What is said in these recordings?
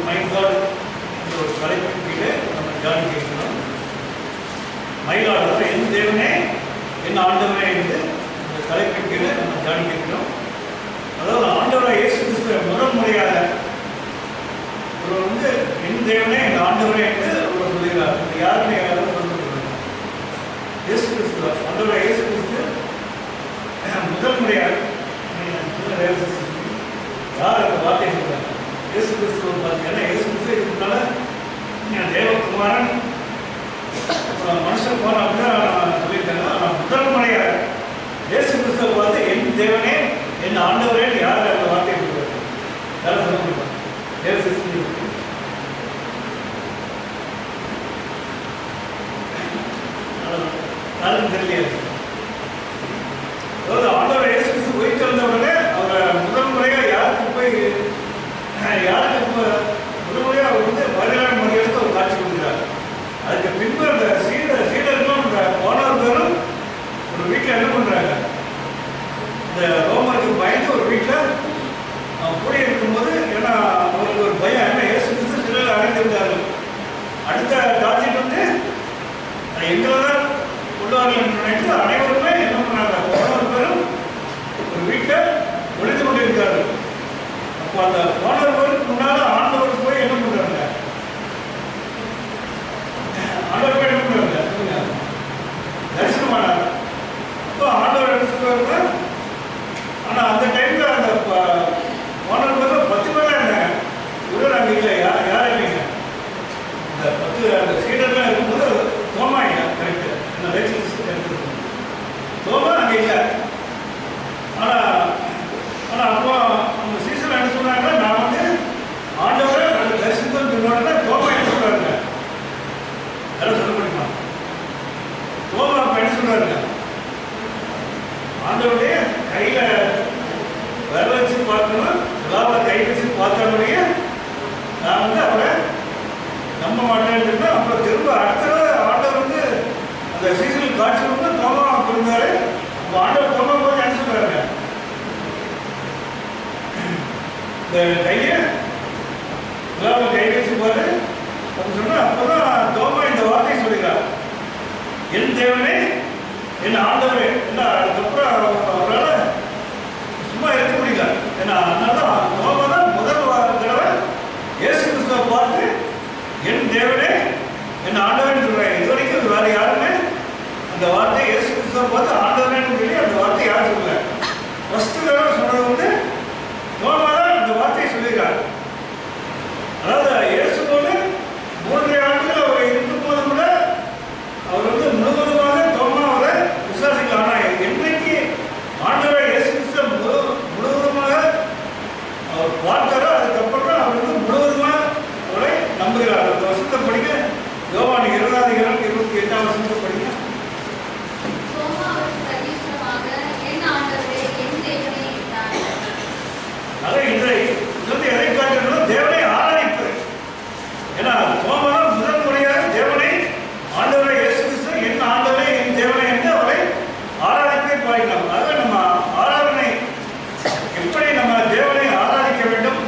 My God என்ற ஒரு தலைப்பின் கீழே நம்ம தியானிக்க இருக்கிறோம். மயிலாடுதுறை என் தேவனே என் ஆண்டவனே என்று இந்த தலைப்பின் கீழே நம்ம தியானிக்க இருக்கிறோம். அதாவது ஆண்டவராக இயேசு கிறிஸ்துவ முதல் முறையாக ஒருவர் என் தேவனே என் ஆண்டவனே என்று ஒருவர் சொல்கிறார். இது யாருமே யாரும் சொல்லுகிறார்? இயேசு கிறிஸ்துவ ஆண்டவராக இயேசு கிறிஸ்து முதல் முறையாக யார் அந்த வார்த்தை சொல்றாங்க? இயேசு கிறிஸ்துவ பார்த்தீங்கன்னா இயேசு கிறிஸ்து இதுக்குனால தேவகுமாரன் மனுஷன் போன அப்படின்னு சொல்லியிருக்காங்க. ஆனால் முதல் முறையாக இயேசு கிறிஸ்துவ பார்த்து என் தேவனே என் ஆண்டவரே யார் அந்த வார்த்தை சொல்றாங்க? யாரும் சொல்ல முடியுமா? யாரும் தெரியல. அதாவது ஆண்டவர் இயேசு கிறிஸ்து போயிட்டு வந்த உடனே அவர் முதல் முறையாக யாருக்கு முதல் முறையாக அவர் மரியாதை மரியாதைக்கு ஒரு காட்சி கொடுக்கிறார். அதுக்கு பின்பு அந்த சீடர்களும் அந்த ஓனர் பேரும் ஒரு வீட்டில் என்ன பண்றாங்க? இந்த ரோமருக்கு பயந்து ஒரு வீட்டில் கூட இருக்கும்போது, ஏன்னா அவருக்கு ஒரு பயம், ஏன்னா இயேசு கிறிஸ்து சிலர் அடைந்திருந்தார்கள். அடுத்த காட்சிக்கு எங்களை தான் கொள்வார்கள் என்று நினைத்து அனைவருமே என்ன பண்ணாங்க? ஓனர் பேரும் ஒரு வீட்டில் ஒளிந்து கொண்டிருக்கிறார்கள். அப்போ அந்த ஓனர் பேருக்கு முன்னால ஆண்டவர் போய் என்ன பண்றாங்க? ஆண்டவர் போய் என்ன பண்றாங்க? தரிசனமானாங்க. அப்போ ஆண்டவர் என்ன சொல்றாங்க? ஆனா அந்த டைம்ல அந்த ஓனர் பேர் 10 பேர் இருந்தாங்க. இவர் அங்கே இல்லை. யாரும் இல்லைங்க. இந்த 10 அந்த சீடர்லாம் இருக்கும்போது தோமா இல்லை. கரெக்டு. என்ன ரைட் கரெக்டு. தோமா அங்கே இல்லை. ஆனால் அப்போ அந்த சீசன் என்ன சொன்னாங்கன்னா, நான் ஆண்டவரை அந்த தரிசனத்தை சொன்னோடனே தோமா என்ன சொல்றாருங்க? யாரும் சொல்ல முடியுமா? தோமா அப்போ என்ன சொல்றாருங்க? ஆண்டவருடைய கையில விரல வச்சு பார்க்கணும், விழாவில் கை வச்சு பார்த்தாலுடைய நான் அவரை நம்ப மாட்டேன்னு. அப்புறம் திரும்ப அடுத்த ஆண்டவர் அந்த சீசனுக்கு காட்சி தோமா இருந்தாரு. ஆண்டவர் தோமா போது என்ன சொல்றாங்க? இந்த கையை விழாவில் கை வச்சு பாரு அப்படின்னு சொன்னா, அப்பதான் தோமா இந்த வார்த்தையை சொல்லுகிறார், என் தேவனே என் ஆண்டவரே. என்ன அதுக்கப்புறம் அவரால் சும்மா இருக்க முடியல. ஏன்னா அதனாலதான் தோமா தான் முதல் தடவை இயேசு கிறிஸ்துவை பார்த்து என் தேவனே என் ஆண்டவன் சொல்றாங்க. இது வரைக்கும் வேற யாருமே அந்த வார்த்தை இயேசு கிறிஸ்துவை பார்த்து ஆண்டவன் சொல்லி அந்த வார்த்தை யாரும் சொல்லல. ஃபர்ஸ்ட் தடவை சொன்னது தோமா தான் அந்த வார்த்தையை சொல்லியிருக்காரு. அதாவது இயேசுவோடு 3 ஆண்டுகள் அவர் இருக்கும்போது கூட அவர் முழுவதுமாக தோமா அவரை விசுவாசிக்கலாம். ஆனால் என்னைக்கு ஆண்டவரை இயேசு கிறிஸ்து முழுவதுமாக அவர் பார்த்தாரோ அதுக்கப்புறம் அவர் முழுவதுமாக அவரை நம்புகிறார். அந்த வசனத்தை படிக்க யோவான் 2:28 படிக்க. அதை எதை காட்டுகிறோம்? தேவனை ஆராதிப்பது. ஏன்னா தோமா முதல் முறையாக தேவனை ஆண்டவரை இயேசு கிறிஸ்து என் ஆண்டவரை என் தேவனை என்று அவரை ஆராதிப்பை பாய்க்கலாம். ஆக நம்ம ஆராதனை எப்படி நம்ம தேவனை ஆராதிக்க வேண்டும்,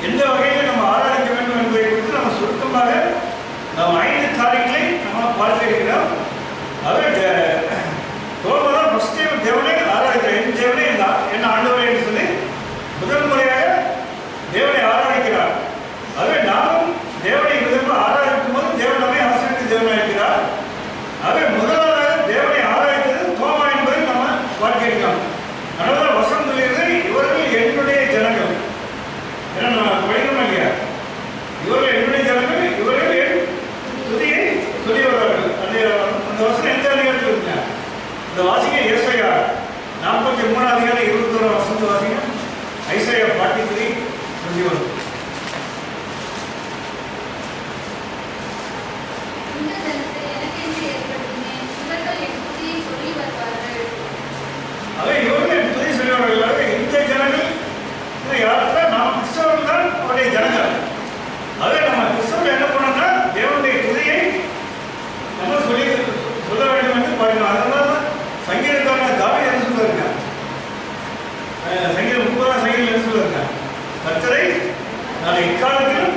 எந்த வகையில் நம்ம ஆராதிக்க வேண்டும் என்பதை குறித்து நம்ம சுருக்கமாக நம்ம 5 காரியங்களை நம்ம பார்க்க இருக்கிறோம். அதாவது தோமா தான் ஃபர்ஸ்ட் டைம் தேவனை ஆராதிக்கிறார். என் தேவனை என்ன ஆண்டவரை என்று சொல்லி முதல் முறையாக தேவனை ஆராதிக்கிறார். ஆகவே நாமும் தேவனை விதமாக ஆராதிக்கும் போது தேவன் நம்மை ஆசீர்வதித்து தேவனாக இருக்கிறார். ஆகவே முதலாவதாக தேவனை ஆராதித்தது தோமா என்பதை நம்ம பார்க்கிறோம். அதனால வசனம் சொல்கிறது, இவர்கள் என்னுடைய ஜனங்கள். ஏன்னா நம்ம படிக்கணும் இல்லையா? இவர்கள் என்னுடைய ஜனங்கள், இவர்கள் என் துதியை சொல்லி வருவார்கள். அந்த வசனம் எந்த அதிகாரத்தில் இருக்குங்க? இந்த வாசிங்க ஏசாயா 43:21 வசனத்தை வாசிங்க. ஐசாயா 43:21. இவர்கள் துதி சொல்லி வருவார்கள். இந்த ஜனங்கள் யாருன்னா நாம் கிறிஸ்தவர்கள் தான் அவருடைய ஜனங்கள். அதே நம்ம கிறிஸ்தவர்கள் என்ன பண்ணோம்னா தேவனுடைய துதியை நம்ம சொல்ல வேண்டும் என்று பாருங்க. அதனால சங்கீதக்காரன் தாவீது என்ன சொல்றாருங்க? சங்கீதம் 30 சங்கீதம் என்ன சொல்றாருங்க? கர்த்தரை நான் எக்காலத்திலும்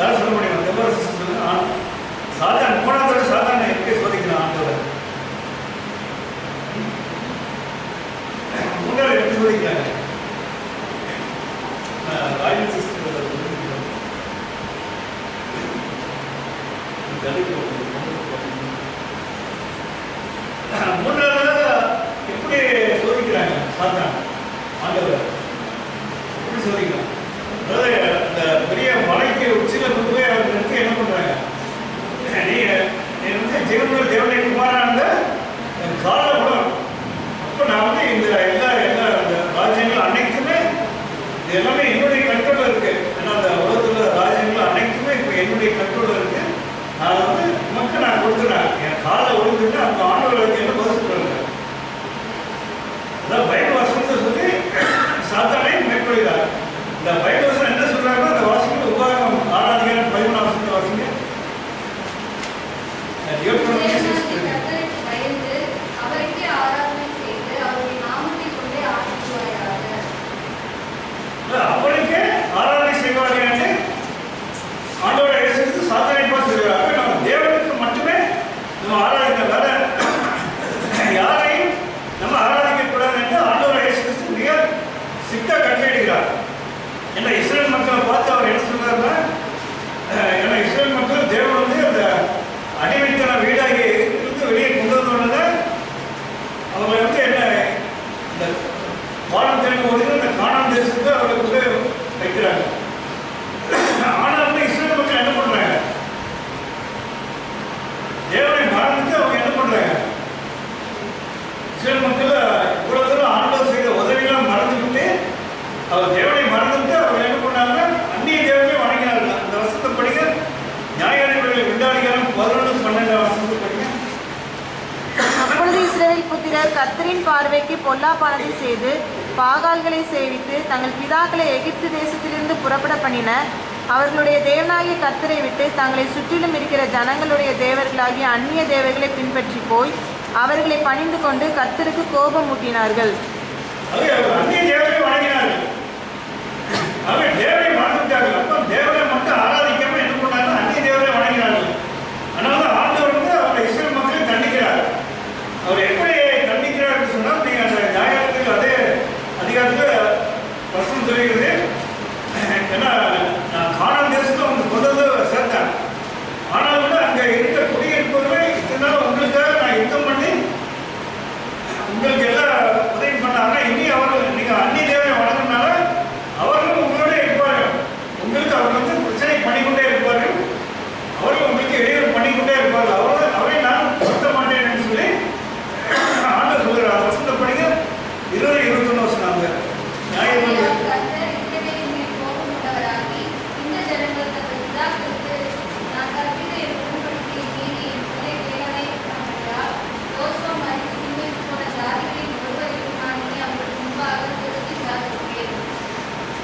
யாரும் சொல்ல முடியும். டெபோரா சிஸ்டர் சொல்லுங்க. சாத்தான் 3ஆம் தடவை சாத்தானை எப்படி சோதிக்கிறான் ஆண்டவர்? 3ஆவது எப்படி சோதிக்கிறாங்க? ராயல் சிஸ்டர் மூன்றாவது எப்படி சோதிக்கிறாங்க சாத்தான் ஆண்டவர்? எப்படி சோதிக்கிறாங்க? அதாவது அந்த பெரிய மலைக்கு உச்சியில கொண்டு போய் அவங்க நிறுத்தி என்ன பண்றாங்க? நீ வந்து ஜீவனுள்ள தேவனை குமாரான கால உணவு. அப்போ நான் வந்து இந்த எல்லா அந்த ராஜ்யங்கள் அனைத்துமே இது எல்லாமே என்னுடைய கண்ட்ரோல் இருக்கு. ஏன்னா அந்த உலகத்துல ராஜ்யங்கள் அனைத்துமே இப்போ என்னுடைய கண்ட்ரோல் இருக்கு. நான் வந்து மக்கள் நான் கொடுத்துறேன். என் காலில் விழுந்துட்டு அந்த ஆண்டவர்களுக்கு என்ன பதில் சொல்றாங்க? அதான் பைபிள் வசனத்தை சொல்லி சாத்தானை மேற்கொள்கிறார். இந்த பைபிள் வசனம் என்ன சொல்றாங்கன்னா அந்த வாசிக்க உபாகம் 6ஆம் அதிகாரம் 11ஆம் வசனத்தை வாசிங்க. அவனுக்கே ஆராதனை செய்வார்கள் என்று ஆண்டவரை இயேசு சாத்தானை பார்த்து சொல்கிறார்கள். நம்ம தேவனுக்கு மட்டுமே நம்ம ஆராதிக்கிறதால யாரையும் நம்ம ஆராதிக்க கூடாது என்று ஆண்டவரை இயேசு மிக சிக்கா கட்டளையிடுகிறார். ஏன்னா இஸ்ரேல் மக்களை பார்த்து அவர் என்ன சொல்றாருன்னா, ஏன்னா இஸ்ரேல் மக்கள் தேவன் வந்து அந்த அடிமைத்தன வீடாகி இருந்து வெளியே கொண்டு வந்தோடனே அவங்க வந்து என்ன இந்த வானம் தேடி ஓடி இந்த கானான் தேசத்துக்கு அவர்களுக்கு வைக்கிறாங்க. ஆனால் வந்து இஸ்ரேல் மக்கள் என்ன பண்றாங்க? தேவனை மறந்துட்டு அவங்க என்ன பண்றாங்க? இஸ்ரேல் மக்கள் இவ்வளவு தூரம் ஆண்டவர் செய்த உதவியெல்லாம் மறந்துவிட்டு அவர் தேவனை மறந்துட்டு அவங்க என்ன பண்ணாங்க? அந்நிய தேவனை வணங்கினார்கள். அந்த வசனத்தை படிக்க நியாயாதிபதிகள் 2ஆம் 11-12 வசனத்தை படிக்க. அப்பொழுது இஸ்ரவேல் புத்திரர் கர்த்தரின் பார்வைக்கு பொல்லாப்பானதை செய்து பாகால்களை சேவித்து தங்கள் பிதாக்களை எகிப்து தேசத்திலிருந்து புறப்பட பண்ணின அவர்களுடைய தேவனாகிய கர்த்தரை விட்டு தங்களை சுற்றிலும் இருக்கிற ஜனங்களுடைய தேவர்களாகிய அந்நிய தேவர்களை பின்பற்றி போய் அவர்களை பணிந்து கொண்டு கர்த்தருக்கு கோபம் ஊட்டினார்கள். அந்நிய தேவரை வணங்கினார்கள். அவர் தேவரை மறந்துட்டார்கள். அப்ப தேவரை மட்டும் ஆராதிக்காம என்ன பண்ணாங்க? அந்நிய தேவரை வணங்கினார்கள். அதனால ஆண்டவர் வந்து அவரை இஸ்ரேல் மக்களை கண்டிக்கிறார். அவர் எப்படி கண்டிக்கிறார் சொன்னால், நீங்க அந்த நியாயத்தில் அதே அதிகாரத்தில் வசனம் சொல்கிறது. ஏன்னா நான் கானான் தேசத்துல வந்து கொண்டு வந்து சேர்த்தேன். ஆனால் கூட அங்கே இருக்க குடியிருப்பவர்களை இத்தனை நாள் உங்களுக்காக நான் யுத்தம் பண்ணி உங்களுக்கு எல்லாம் உதவி பண்ணாங்க. இனி அவர்கள் நீங்க அந்நிய தேவனை வணங்கினால அவர்களும் உங்களோட இருப்பார்கள். உங்களுக்கு அவர் வந்து பிரச்சனை பண்ணிக்கொண்டே இருப்பார்கள். அவர்கள் உங்களுக்கு இடையூறு பண்ணிக்கொண்டே இருப்பார்கள். அவரை நான் கொடுத்த மாட்டேன் என்று சொல்லி ஆண்டவர் சொல்கிறார். வசந்த படிங்க 20-21 வசனம்.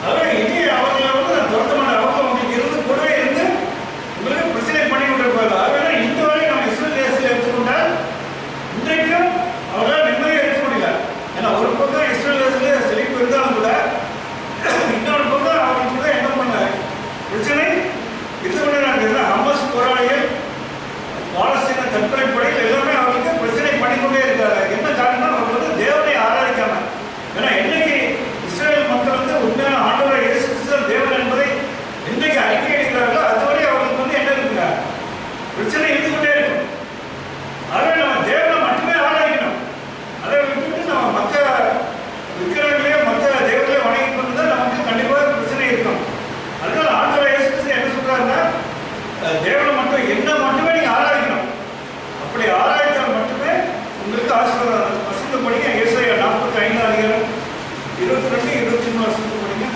அவர் இனி அவர்களை வந்து நான் துரத்த மாட்டேன். அவங்க உங்களுக்கு இருந்து கூட இருந்து உங்களுக்கு பிரச்சனை பண்ணி கொண்டிருப்பார்கள். ஆகவே இந்த வரை நம்ம இஸ்ரேல் தேசத்தில் எடுத்துக்கொண்டால் இன்றைக்கும் அவர்களால் நிம்மதியாக இருக்க முடியல. ஏன்னா ஒரு பக்கம் இஸ்ரேல் தேசத்தில் செழிப்பு இருந்தாலும் கூட இன்னொரு பக்கம் அவங்களுக்கு கூட என்ன பண்ண பிரச்சனை இருந்து கொண்டே நடக்குது. ஹமாஸ் போராளிகள், பாலஸ்தீன தற்கொலை படைகள் எல்லாமே அவர்களுக்கு பிரச்சனை பண்ணிக்கொண்டே இருக்காங்க. என்ன காரணம்? அவங்க வந்து தேவனை ஆராதிக்காம. ஏன்னா என்னைக்கு இஸ்ரேல் மக்கள் வந்து உண்மையான ஆண்டவரை இயேசு கிறிஸ்து தேவன் என்பதை இன்றைக்கு அறிக்கை எடுக்கிறார்களோ அதுவரை அவர்களுக்கு வந்து என்ன இருக்குங்க? பிரச்சனை இருந்து கொண்டே இருக்கும். ஆகவே நம்ம தேவனை மட்டுமே ஆராதிக்கணும். அதை விட்டுட்டு நம்ம மற்ற விக்கிரகங்களையோ மற்ற தேவர்களையும் வணங்கி கொண்டு தான் நமக்கு கண்டிப்பாக பிரச்சனை இருக்கும். அதனால ஆண்டவர் இயேசு கிறிஸ்து என்ன சொல்றாருன்னா, தேவனை மட்டும் என்ன மட்டுமே நீங்க ஆராதிக்கணும். அப்படி ஆராய்த்தால் மட்டுமே உங்களுக்கு ஆசீர்வாதம். வசந்த படிங்க. ஏசாயா 45 அதிகாரம் 22-23 வசனத்தை படிங்க.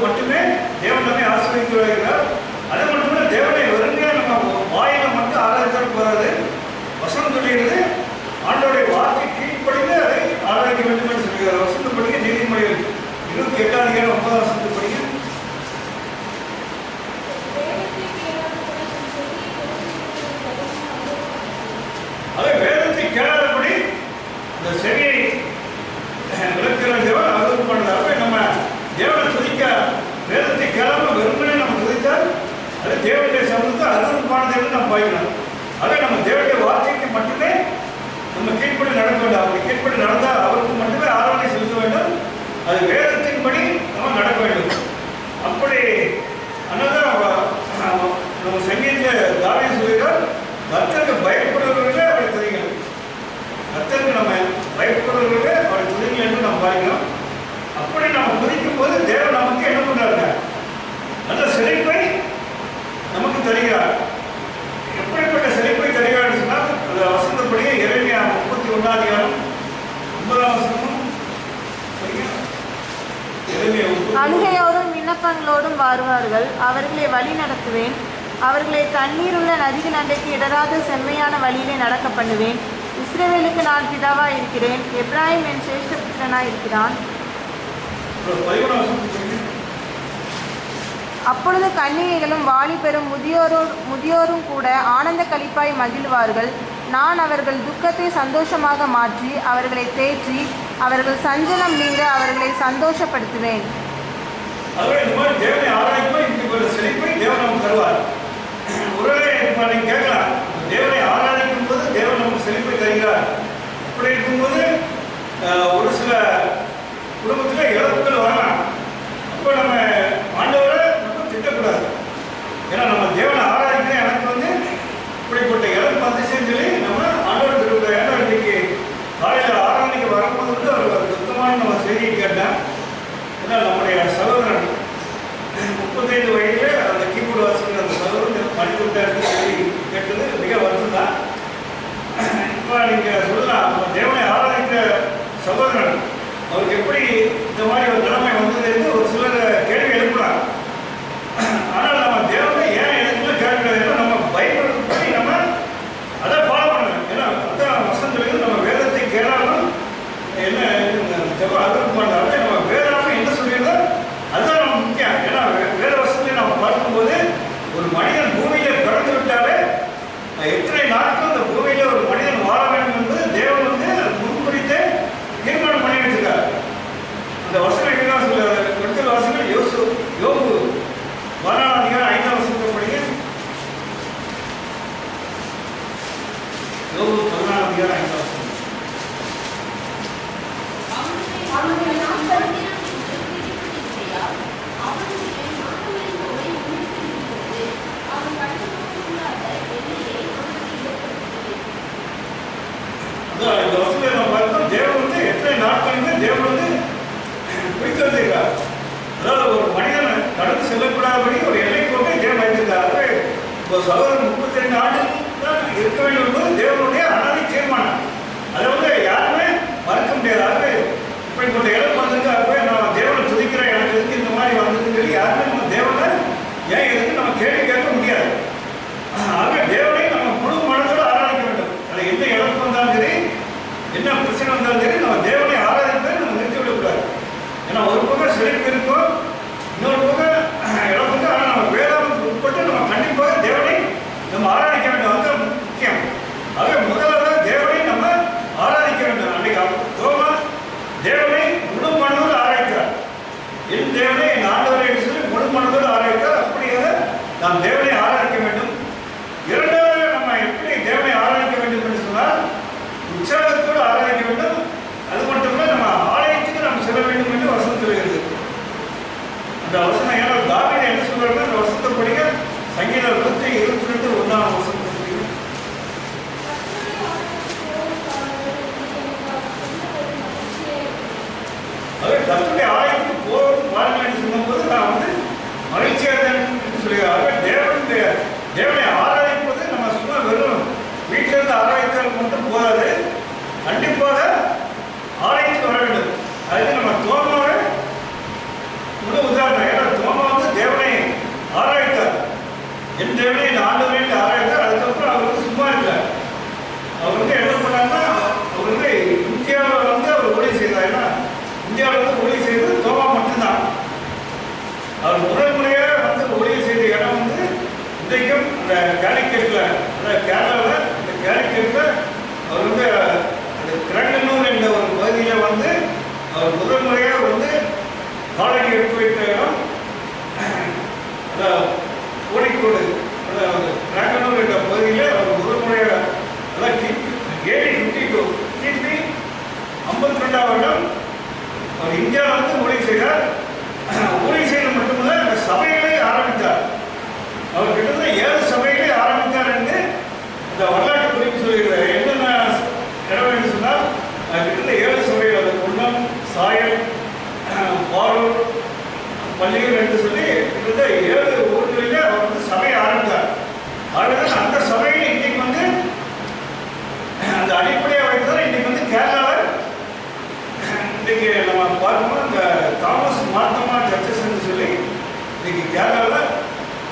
மட்டுமே தேவன் நம்மை ஆசீர்வதித்து வருகிறார். அது மட்டும் இல்லை, தேவனை வெறுமையாக நம்ம வாயில மட்டும் ஆராய்ச்சால் போகாது. வசனம் சொல்லுகிறது, ஆண்டோடைய வார்த்தை கீழ்ப்படிந்து அதை ஆராய்க்க வேண்டும் என்று சொல்கிறார். வசனம் படிக்க நீதிமொழிகள் 28:9 படிக்க. அதை வேதத்தை கேளாதபடி இந்த செவியை விளக்குகிற தேவன் அருள் பண்ணுறாரு. நம்ம தேவனை துதிக்க வேதத்தை கேளாம வெறுமனே நம்ம துதித்தால் அது தேவனுடைய சமூகத்தை அருள்பானது என்று நம்ம பாய்க்கணும். அதை நம்ம தேவனுடைய வார்த்தைக்கு மட்டுமே நம்ம கீழ்ப்படி நடக்க வேண்டும். அப்படி கீழ்ப்படி நடந்தால் அவருக்கு மட்டுமே ஆராதனை செலுத்த வேண்டும். அது வேதத்தின்படி நம்ம நடக்க வேண்டும். அப்படி அதனால்தான் நம்ம சங்கீத தாவீது சொல்கிறார், கர்த்தருக்கு பயப்படுவர்களே அவரை துதிக்கணும். கர்த்தருக்கு நம்ம பயப்படுவர்களே அவரை துதிக்கணும் என்று நம்ம பார்க்கிறோம். அப்படி நம்ம துதிக்கும் போது தேவன் நமக்கு என்ன பண்றாருங்க, நல்ல செழிப்பை நமக்கு தருகிறார். எப்படிப்பட்ட செழிப்பை தருகிறார் சொன்னால், அந்த வசனப்படியே எரேமியா 31:9 அழுகையோடும் விண்ணப்பங்களோடும் வருவார்கள், அவர்களை வழி நடத்துவேன். அவர்களை தண்ணீர் உள்ள நதிகள் அண்டைக்கு இடராத செம்மையான வழியிலே நடக்க பண்ணுவேன். இஸ்ரவேலுக்கு நான் பிதாவா இருக்கிறேன், எப்ராஹிம் என் சிரேஷ்ட புத்திரனா இருக்கிறான். அப்பொழுது கன்னிகைகளும் வாலிபெரும் முதியோரும் கூட ஆனந்த களிப்பாய் மகிழ்வார்கள். நான் அவர்கள் துக்கத்தை சந்தோஷமாக மாற்றி அவர்களை தேற்றி அவர்கள் சஞ்சலம் நீங்க அவர்களை சந்தோஷப்படுத்துவேன். தேவனை ஆராதிக்கும் போது தேவன் நமக்கு செழிப்பை தருகிறார். அப்படி இருக்கும்போது ஒரு சில குடும்பத்தில் இழப்புகள் வரலாம். அப்போ நம்ம ஆண்டவரை நம்ம திட்டக்கூடாது. ஏன்னா நம்ம தேவனை ஆராதிக்கிறேன், எனக்கு வந்து இப்படிப்பட்ட இழப்பு வந்துச்சுன்னு சொல்லி நம்ம ஆண்டவர் திருவிழா. ஏன்னா இன்னைக்கு காலையில் ஆராதனைக்கு வரும்போது வந்து அவர் சுத்தமான நம்ம செய்தியை கேட்டேன். ஏன்னா நம்முடைய சகோதரன் 35 வயதில் அந்த கீபோர்டு வாசிக்கிற அந்த சகோதரன் மனித விட்டாருக்கு சொல்லி கேட்டது மிக வருத்தம் தான். இப்போ நீங்கள் சொல்லலாம், தேவனை ஆராதிக்கிற சகோதரன் அவருக்கு எப்படி இந்த மாதிரி ஒரு நிலைமை வந்ததுன்னு ஒரு சிலர் கேள்வி எழுப்பலாம். ஆனால் நம்ம தேவனை ஏன் எழுப்பல கேட்கறது, நம்ம பயப்படுறதுக்கு நம்ம அதை ஃபாலோ பண்ணணும். ஏன்னா அதான் வசந்தத்துலேருந்து நம்ம வேதத்தை கேளாமல் என்ன ஜெபம் அருள் பண்ணாலே நம்ம வேதாம என்ன சொல்லியிருந்தோ அதுதான் நம்ம முக்கியம். ஏன்னா வேத வசனத்தை நம்ம பார்க்கும்போது ஒரு மனிதன் பூமியில பிறந்து விட்டாலே எத்தனை நாட்கள் அந்த பூமியில ஒரு மனிதன் வாழ வேண்டும் என்பது தேவன் வந்து முன்குறித்து தீர்மானம் பண்ணி வச்சிருக்காரு. அந்த வசனம் என்னதான் சொல்ல அடுத்த வாசங்கள் யோபு 14:5 படிங்க. யோபு 14:5. இந்த வசனத்தை நம்ம பார்த்தோம், தேவன் வந்து எத்தனை நாட்களுமே தேவன் வந்து பிடித்து வந்திருக்கார். அதாவது ஒரு மனிதனை கடந்து செல்லக்கூடாதபடி ஒரு எல்லை போட்டு தேவன் வைத்திருக்காரு. இப்போ சகோதரன் 32 ஆண்டுகள் தான் இருக்க வேண்டும் என்பது தேவனுடைய அனாதி தீர்மானம். அதை வந்து யாருமே மறுக்க முடியாது. இப்படிப்பட்ட இடம் வந்திருக்காரு, நான் தேவனை துதிக்கிறேன், எனக்கு எதுக்கு இந்த மாதிரி வந்ததுன்னு சொல்லி யாருமே நம்ம தேவனை ஏன் எதுக்கு நம்ம கேள்வி கேட்க முடியாது. ஆக தேவனை நம்ம முழு மனதோடு ஆராதிக்க வேண்டும். அது என்ன இழப்பு வந்தாலும் சரி, என்ன பிரச்சனை வந்தாலும் சரி, நம்ம தேவனை ஆராதிப்பதை நம்ம நிறுத்தி விடக்கூடாது. ஏன்னா ஒரு பக்கம் செழிப்பு இருக்கும், இன்னொரு பக்கம் இழப்புங்க. ஆனால் நம்ம வேதாவுக்கு உட்பட்டு நம்ம கண்டிப்பாக தேவனை நம்ம ஆராதிக்க வேண்டும். அதுதான் முக்கியம். ஆக முதல்ல தேவனை நம்ம ஆராதிக்க வேண்டும். அன்றைக்கு தோமா தேவனை முழு மனதோடு ஆராய்த்தார். என் தேவனை என் ஆண்டவரை என்று சொல்லி முழு மனதோடு ஆராய்த்தார். அப்படியாக நாம் தேவனை ஆராதிக்க வேண்டும். இரண்டாவது நம்ம எப்படி தேவனை ஆராதிக்க வேண்டும் என்று சொன்னால் உற்சாகத்தோடு ஆராதிக்க வேண்டும். அது மட்டுமில்லை, நம்ம ஆலயத்துக்கு நாம் செல்ல வேண்டும் என்று வசனம் சொல்கிறது. அந்த வசனம் ஏன்னா தாவீது என்ன சொல்றாருன்னா, அந்த வசனத்தை படிக்க சங்கீதம் 122:1 அது கர்த்தருடைய ஆலயத்துக்கு போகும் வாருங்கள் என்று சொல்லும்போது நான் வந்து மகிழ்ச்சியாக என்று சொல்லுகிறார். தேவனை ஆராதிப்பது நம்ம சும்மா வெறும் வீட்டிலிருந்து ஆராய்த்தால் மட்டும் போதாது, கண்டிப்பாக ஆலயத்துக்கு வர வேண்டும். அதுக்கு நம்ம தோமாவை முழு உதாரணம். ஏன்னா இந்தியாவில் வந்து ஊழியம் செய்தது தோமா மட்டும்தான். அவர் முதல் முறையாக வந்து ஊழியம் செய்த இடம் வந்து இன்றைக்கும் அந்த கேலிக்கெட்டில், அதாவது கேரளாவில் இந்த கேலிக்கெட்டில் அவர் வந்து அந்த கிரங்கனூர் என்ற ஒரு பகுதியில் வந்து அவர் முதல் முறையாக வந்து காலடி எடுத்து வைத்த இடம் அதாவது கோழிக்கோடு, அதாவது கிரங்கனூர் என்ற பகுதியில் அவர் முதல் முறையாக அதாவது கிபி 52 வருடம் அவர் இந்தியாவில் வந்து ஊழியம் செய்தார். ஊழியம் செய்த மட்டுமல்ல, அந்த சபைகளை ஆரம்பித்தார். அவர் கிட்டத்தட்ட 7 சபைகளை ஆரம்பித்தார் என்று இந்த வரலாற்று குறிப்பு சொல்லுகிறார். என்னென்ன இடம் என்று சொன்னால் கிட்டத்தட்ட 7 சபைகள், அது குன்னம், சாயல், பாரூர், பள்ளிகள் என்று சொல்லி கிட்டத்தட்ட 7 ஊர்களிலே அவர் வந்து சபையை ஆரம்பித்தார். ஆகவே அந்த சபையில் இன்னைக்கு வந்து அந்த அடிப்படையாக வைத்ததால் இன்னைக்கு வந்து கேரளாவில் இன்னைக்கு நம்ம பார்க்கணும், இந்த தாமஸ் மார்த்தமா சர்ச்சஸ் என்று சொல்லி இன்னைக்கு கேரளாவில்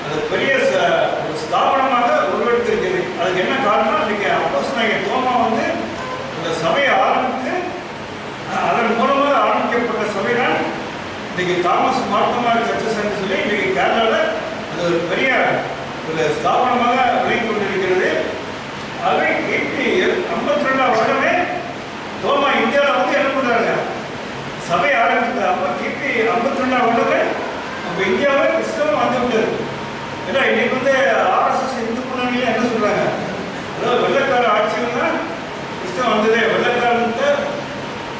அது பெரிய ஒரு ஸ்தாபனமாக உருவெடுத்திருக்கிறது. அதுக்கு என்ன காரணம்? இன்னைக்கு அப்போஸ்தலனாகிய தோமா வந்து அந்த சபையை ஆரம்பித்து அதன் மூலமாக ஆரம்பிக்கப்பட்ட சபை தான் இன்னைக்கு தாமஸ் மார்த்தமா சர்ச்சஸ் என்று சொல்லி இன்னைக்கு கேரளாவில் அது ஒரு பெரிய ஒரு ஸ்தாபனமாக விளங்கி கொண்டிருக்கிறது. ஆகவே கிபி 52 வருடமே தோமா இந்தியாவில் வந்து என்ன பண்ணுறாங்க, சபை ஆரம்பித்தார். அப்போ கிபி 52 வருடமே நம்ம இந்தியாவில் கிறிஸ்தவம் வந்து விட்டது. ஏன்னா இன்னைக்கு வந்து ஆர்எஸ்எஸ் இந்து முன்னணியில் என்ன சொல்கிறாங்க, அதாவது வெள்ளக்கார ஆட்சியில் தான் கிறிஸ்தவம் வந்ததே, வெள்ளக்காரன்ட்டு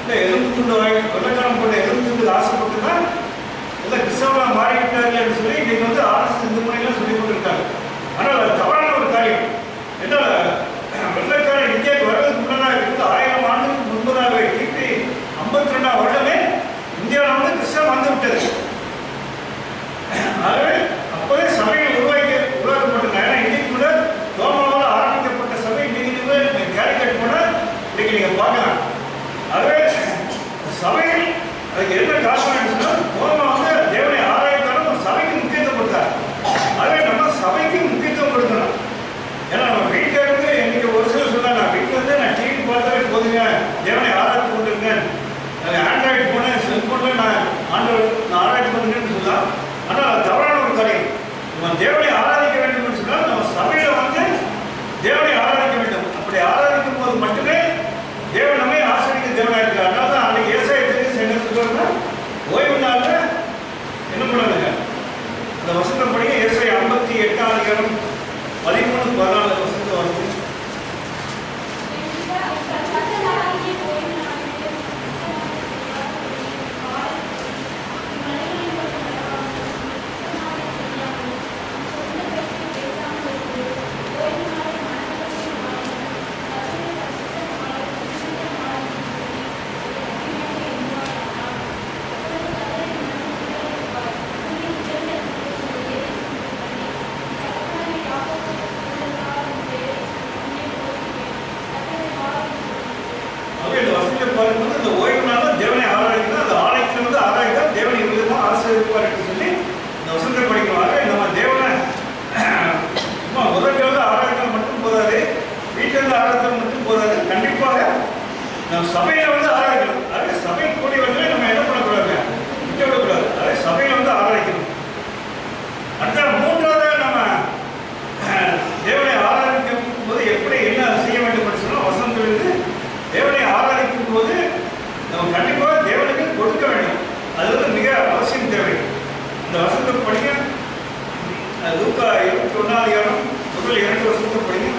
இல்லை எலும்பு துண்டு வாங்கி வெள்ளக்காரன் போட்ட எலும்பு துண்டு ஆசைப்பட்டு தான் இல்லை கிறிஸ்தவனாக மாறிவிட்டார்கள் என்று சொல்லி இன்னைக்கு வந்து ஆர்எஸ்எஸ் இந்து முன்னணியில் சொல்லி கொண்டிருக்காங்க. ஆனால் அது தவறான ஒரு காரியம். ஏன்னா வெள்ளக்காரன் இந்தியாவுக்கு வருவதற்கு முன்னதாக இருந்து 1000 ஆண்டுகளுக்கு முன்பதாக கிபி 52 வருடமே இந்தியாவில் வந்து கிறிஸ்தவம் வந்து விட்டது. ஆகவே அப்போதே சபைகள் உருவாக்கப்பட்டன. ஏன்னா இன்னைக்கு கூட தோமாவால் ஆரம்பிக்கப்பட்ட சபை இன்னைக்கு கேலிக்கட் கூட இன்னைக்கு நீங்கள் பார்க்கலாம். ஆகவே சபைகள் அதுக்கு என்ன காரணம் சொன்னால் தோமா வந்து தேவனை ஆராய்ந்தாலும் ஒரு சபைக்கு முக்கியத்துவம் கொடுத்தார். ஆகவே நம்ம சபைக்கு முக்கியத்துவம் கொடுக்கணும். ஏன்னா நம்ம வீட்டில் இருந்து இன்னைக்கு ஒரு சிலர் சொன்னாங்க, வீட்டில் இருந்து நான் டிவி பார்த்தாலே போதுங்க, தேவனை ஆராய்ச்சி கொண்டிருங்க, ஆண்ட்ராய்டு ஃபோனு செல்ஃபோனில் நான் ஆராய்ச்சி பண்ணுறேன்னு சொல்லலாம். ஆனால் அது தவறான ஒரு காரியம். நம்ம தேவனை ஆராதிக்க வேண்டும் என்று சொன்னால் நம்ம சபையில் வந்து தேவனை ஆராதிக்க வேண்டும். அப்படி ஆராதிக்கும் போது மட்டுமே தேவன் நம்மை ஆசிரியக்க தேவனாக இருக்கிறார். அதனால தான் அன்றைக்கி ஏசாயத்துக்கு சென்றதுக்கு ஓய்வு நாளில் என்ன பண்ணாங்க, அந்த வசனம் படி ஏசாயா 58 13-14 வசனத்தை வந்து பார்க்கும்போது இந்த ஓய்வு நாள் தேவனை ஆராய்க்கணும். அந்த ஆலயத்தில் வந்து ஆராய்ந்தால் தேவனை விதமாக ஆசீர்வதிப்பார் என்று சொல்லி இந்த வசனத்தை படிக்கணும். நம்ம தேவனை சும்மா முதல்ல ஆராய்த்தால் மட்டும் போதாது, வீட்டிலிருந்து ஆராய்த்தால் மட்டும் போதாது, கண்டிப்பாக நம்ம சபையில் வந்து ஆராய்க்கணும். அதாவது சபை கூடி வந்து நம்ம என்ன பண்ணக்கூடாது, விட்டு விடக்கூடாது. அதாவது சபையில் வந்து ஆராய்க்கணும். அடுத்த 3வது நம்ம தேவனை ஆராதிக்கும் போது எப்படி என்ன செய்ய வேண்டும் என்று சொன்னால் வசனத்திலிருந்து தேவனை ஆராதிக்கும் போது நம்ம கண்டிப்பாக தேவனுக்கு கொடுக்க வேண்டும். அது வந்து மிக அவசியம் தேவை. இந்த வசனத்தை படிங்க, லூக்கா 21 முதல் 2 வசனத்தை படிங்க.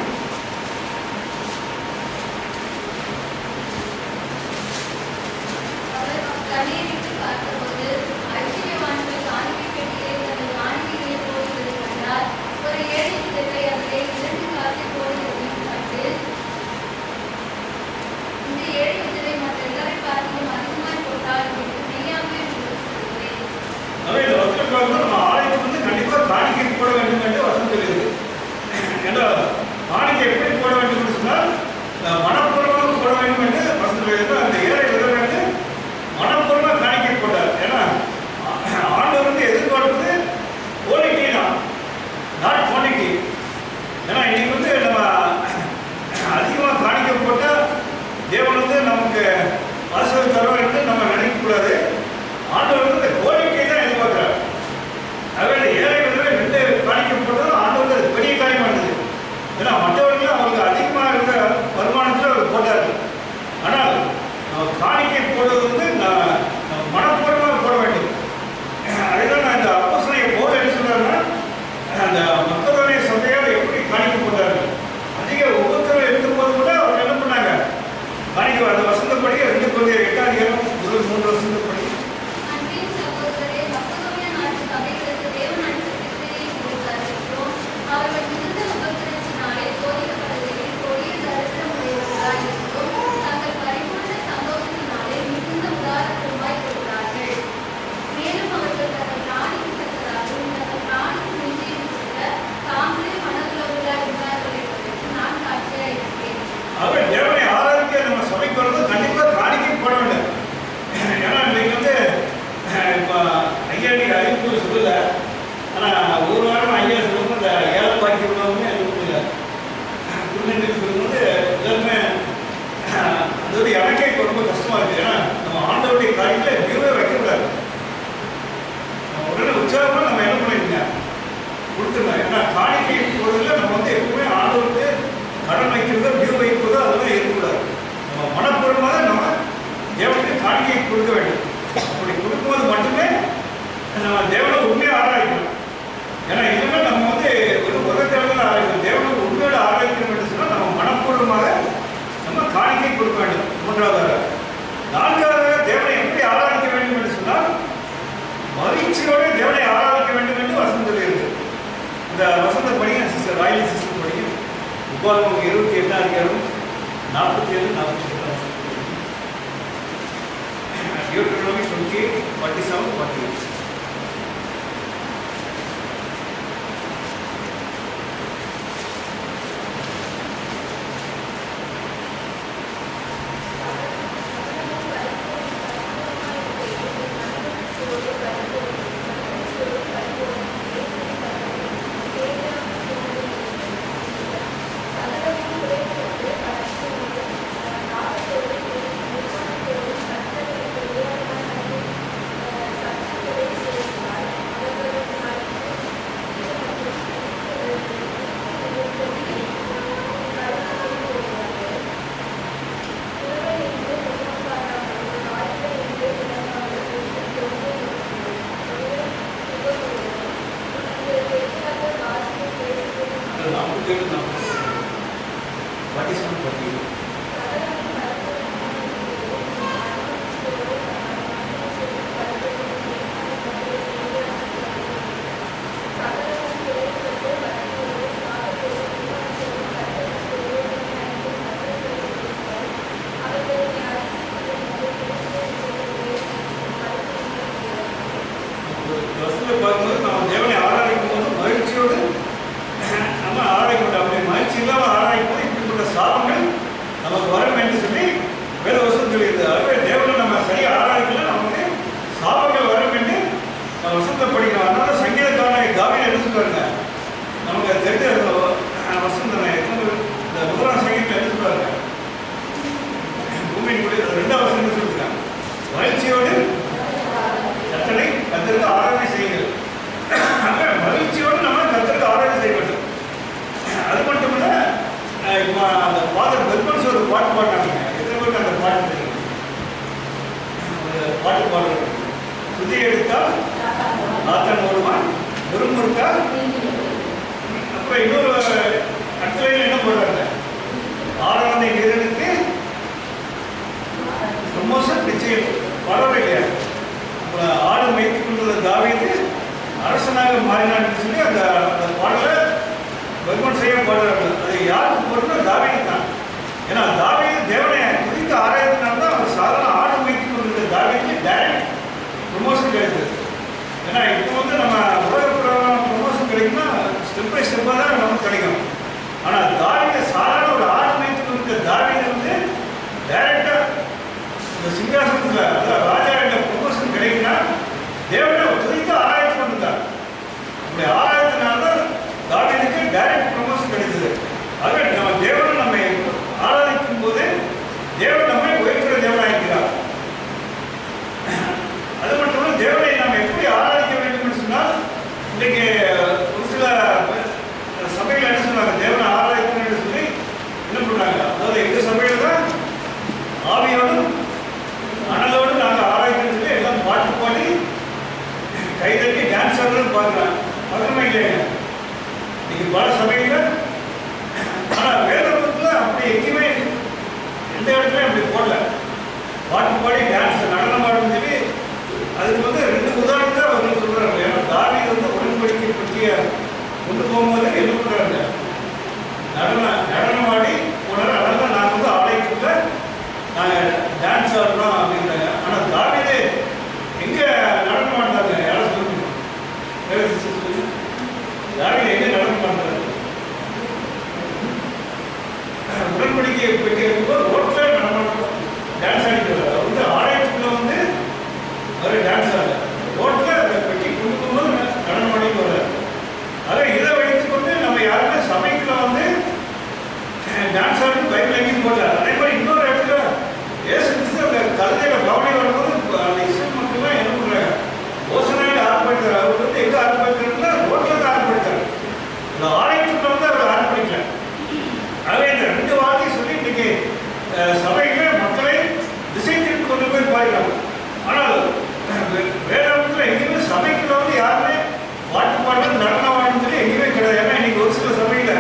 நம்ம ஆலயத்துக்கு வந்து கண்டிப்பாக காணிக்கை போட வேண்டும் என்று வசனம் சொல்லுகிறது. ஏன்னா காணிக்கை எப்படி போட வேண்டும் என்று சொன்னால் மனப்பூர்வமாக போட வேண்டும் என்று வசனம் சொல்லுகிறது. அந்த ஏழை விதம் வந்து மனப்பூர்வமாக வசந்தப்படி 2 Corinthians 8ஆம் அதிகாரம் முதல் 3 வசனப்படி அன்பின் சகோதரரே, மக்கதோனியா நாட்டு சபைகளுக்கு தேவன் அளித்த கிருபையை உங்களுக்கு அறிவிக்கிறோம். அவர்கள் மிகுந்த உபத்திரவத்தினாலே சோதிக்கப்படுகையில் கொடிய தரித்திரமுடையவர்களாய் இருந்தும் தங்கள் பரிபூர்ண சந்தோஷத்தினாலே மிகுந்த உதாரத்துவமாய் கொடுத்தார்கள். மேலும் அவர்கள் தங்கள் பிராணிக்கு தக்கதாகவும் தங்கள் பிராணிக்கு மிஞ்சியும் கூட தாங்களே மனதுள்ளவர்களாய் இருந்தார்கள் என்பதற்கு நான் சாட்சியாய் இருக்கிறேன். அவர் தேவனை ஆராதிக்க நம்ம சபைக்கு வரும்போது கண்டிப்பா காணிக்கை போட வேண்டும். ஏன்னா இன்னைக்கு வந்து ஐயா நீங்க அறிவிப்பு சொல்லல, ஆனா ஒரு வாரம் ஐயா சொல்லும்போது அந்த ஏழை பாக்கி உள்ளவங்க இல்லை குழந்தைங்களுக்கு சொல்லும்போது எல்லாருமே அதோட எனக்கே இப்போ ரொம்ப கஷ்டமா இருக்கு. ஏன்னா நம்ம ஆண்டவருடைய காரியங்களை வியூவே வைக்கக்கூடாது. உடனே உற்சாகமா நம்ம என்ன பண்ணிருங்க கொடுத்துருந்தோம். ஏன்னா காணிக்கை போடுறதுல நம்ம வந்து எப்பவுமே ஆண்டவருக்கு கடன் வைக்கிறதோ வியூ வைக்கிறதோ அதெல்லாம் இருக்கக்கூடாது. நம்ம மனப்பூர்வமாக நம்ம தேவனுக்கு காணிக்கை கொடுக்க வேண்டும். அப்படி கொடுக்கும்போது மட்டுமே நம்ம தேவனை உண்மையாக ஆராய்க்கணும். ஏன்னா இதுவுமே நம்ம வந்து ஒரு உலகத்தேவனை ஆராய்க்கணும். தேவனை உண்மையோட ஆராய்க்கணும் என்று சொன்னால் நம்ம மனப்பூர்வமாக நம்ம காணிக்கை கொடுக்க வேண்டும். 3வது 4வது தேவனை எப்படி ஆராதிக்க வேண்டும் என்று சொன்னால் மகிழ்ச்சியோடு தேவனை ஆராதிக்க வேண்டும் என்று வசனம் சொல்லியிருக்கு. இந்த வசந்த படிங்க சிஸ்டர் ராயலி சிஸ்டர் படிங்க உபாகமம் 28ஆம் அதிகாரம் 47-48 Deuteronomy 28:47-48. பார்க்கும்போது நம்ம தேவனை ஆராதிக்கும் போது மகிழ்ச்சியோடு நம்ம ஆராய்க்கணும். அப்படி மகிழ்ச்சி இல்லாமல் ஆராயும் போது இப்படிப்பட்ட சாபங்கள் நமக்கு வரும் என்று சொல்லி வேத வசனம் சொல்லியிருது. ஆகவே தேவனை நம்ம சரியாக ஆராய்க்கலாம், நமக்கு சாபங்கள் வரும் என்று நம்ம வசனத்தை படிக்கிறோம். அதனால சங்கீதக்காரனை தாவீது என்ன சொல்றாங்க, நமக்கு தெரிஞ்ச வசனம் தானே. இந்த 1ஆம் சங்கீதத்தில் என்ன சொல்றாங்க, பூமியின் கூட 2ஆம் வசனம் சொல்லியிருக்காங்க, மகிழ்ச்சியோடு கர்த்தரை கர்த்தருக்கு ஆராதனை செய்யுங்கள். மகிழ்ச்சியோடு நம்ம கர்த்தருக்கு ஆராதனை செய்ய வேண்டும். அது மட்டும் இல்ல, இப்போ அந்த ஃபாதர் பெர்மன்ஸ் ஒரு பாட்டு பாடினாங்க. எத்தனை பேருக்கு அந்த பாட்டு தெரியும்? ஒரு பாட்டு பாடுறது, துதி எடுத்தால் ஆத்தன் ஓடுவான், முறுமுறுத்தா. அப்புறம் இன்னொரு அடுத்த என்ன போடுறாங்க, ஆராதனை வீரனுக்கு ப்ரமோஷன் நிச்சயம் பாடவே இல்லையா? ஆடு மேய்த்து கொண்டுள்ள தாவீது அரசனாக மாறினான்னு சொல்லி அந்த பாடலை பெர்மன் செய்ய பாடுறாங்க. அது யாருக்கு போடுறோம்னா தாவீது தான். ஏன்னா தாவீது தேவனை குறித்து ஆராய்ச்சினால்தான் அவர் சாதாரண ஆடு மேய்த்து கொண்டுள்ள தாவீதுக்கு டைரக்ட் ப்ரமோஷன் கிடைத்தது. ஏன்னா இப்போ வந்து நம்ம உலகப்புறமான ப்ரமோஷன் கிடைக்குன்னா ஸ்டெப் பை ஸ்டெப்பாக தான் நமக்கு கிடைக்கும். ஆனால் தாவீது சாதாரண ஒரு ஆடு மேய்த்து கொண்டுள்ள தாவீது வந்து டைரக்டாக இந்த சிங்காசனத்தில் அதாவது ராஜா என்ற ப்ரமோஷன் கிடைக்குன்னா தேவனை குறித்து ஆராய்ச்சி பண்ணிருந்தார். அப்படி ஆராய்ச்சினால்தான் தாவீதுக்கு டைரக்ட் ப்ரமோஷன் கிடைத்தது. ஆகவே நம்ம தேவனை நம்ம ஆராதிக்கும் போது தேவன் நம்மை உயர்த்துகிற தேவனாயிருக்கிறார். அது மட்டும் இல்ல, தேவனை நாம் எப்படி ஆராதிக்க வேண்டும் என்று சொன்னால், இன்றைக்கு ஒரு சில சபைகள் என்ன சொன்னாங்க, தேவனை ஆராதிக்கணும் என்று சொல்லி என்ன பண்ணாங்க, அதாவது எங்க சபையில தான் ஆவியோடும் அனலோடு நாங்கள் ஆராய்ச்சி சொல்லி எல்லாம் பாட்டு பாடி கைதட்டி டான்ஸ் ஆடுறது பார்க்குறேன். பக்கமே இல்லைங்க இன்னைக்கு பல சபையில். ஆனால் வேத புத்தகத்தில் அப்படி எங்கேயுமே எந்த இடத்துலையும் அப்படி போடல. டான்ஸ் ஆடணும் அப்படின்றாங்க. ஆனால் தாவீது எங்க நடனம் ஆடுறாங்க? யாரும் சொல்லுங்க. தாவீது எங்க நடனம் ஆடுறாரு? உடன்படிக்கை பெட்டி இருக்கும்போது ரோட்ல நடனம் டான்ஸ் ஆடிக்கிறார். அவர் வந்து ஆலயத்துக்குள்ள வந்து அவர் டான்ஸ் ஆடல, ரோட்ல அந்த பெட்டி கொண்டு போகும்போது நடனம் ஆடிட்டு வர்றாரு. அதை இதை வைத்துக் கொண்டு நம்ம யாருமே சபைக்குள்ள வந்து டான்ஸ் ஆடி பைபிள் எங்கேயும் போடல. அதே மாதிரி இன்னொரு இடத்துல இயேசு கிறிஸ்து அந்த கழுதையில கவலை வரும்போது அந்த இஸ்ரேல் மக்கள்லாம் என்ன பண்றாங்க? ஓசனையில ஆர்ப்பாடுத்தார். அவர் வந்து எங்க ஆர்ப்பாடுத்தாருன்னா ரோட்ல தான் ஆர்ப்பாடுத்தார். இந்த ஆலயத்துக்குள்ள வந்து அவர் ஆர்ப்பாடிக்கல. ஆகவே இந்த ரெண்டு வார்த்தையை சொல்லி இன்னைக்கு சபையில மக்களை திசை திருப்பி கொண்டு போய் பாருங்க. ஆனால் வேதாந்தத்தில் எங்கேயுமே சபைக்குள்ள வந்து யாருமே பாட்டு பாடுறது நடனம் ஆடுன்னு சொல்லி எங்கேயுமே கிடையாது. ஏன்னா இன்னைக்கு ஒரு சில சபையில